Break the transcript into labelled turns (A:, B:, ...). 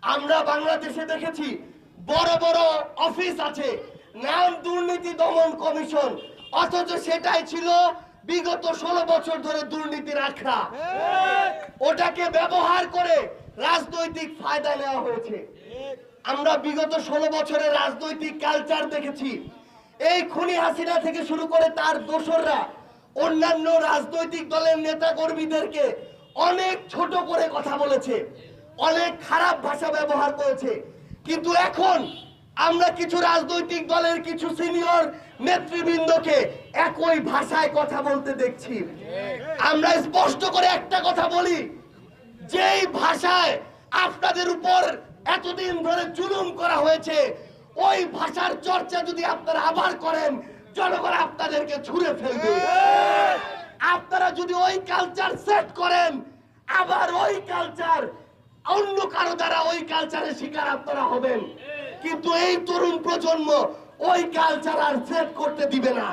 A: আমরা বাংলাদেশে দেখেছি বড় বড় অফিস আছে, নাম দুর্নীতি দমন কমিশন, অথচ সেটাই ছিল বিগত 16 বছর ধরে দুর্নীতির আখড়া। ওটাকে ব্যবহার করে রাজনৈতিক ফায়দা নেওয়া হয়েছে। আমরা বিগত 16 বছরের রাজনৈতিক কালচার দেখেছি। এই খুনি হাসিনা থেকে শুরু করে তার দোসররা অন্যান্য রাজনৈতিক দলের নেতা কর্মীদেরকে অনেক ছোট করে কথা বলেছে, অনেক খারাপ ভাষা ব্যবহার করেছে। কিন্তু এখন আমরা কিছু রাজনৈতিক দলের কিছু সিনিয়র নেতৃবৃন্দকে একই ভাষায় কথা বলতে দেখছি। আমরা স্পষ্ট করে একটা কথা বলি, যেই ভাষায় আপনাদের উপর এতদিন ধরে জুলুম করা হয়েছে, ওই ভাষার চর্চা যদি আপনারা আবার করেন, জনগণ আপনাদেরকে ছুঁড়ে ফেলবে। আপনারা যদি ওই কালচার সেট করেন, আবার ওই কালচার অন্য কারো দ্বারা ওই কালচারের শিকার আপনারা হবেন। কিন্তু এই তরুণ প্রজন্ম ওই কালচার আর সেট করতে দিবে না।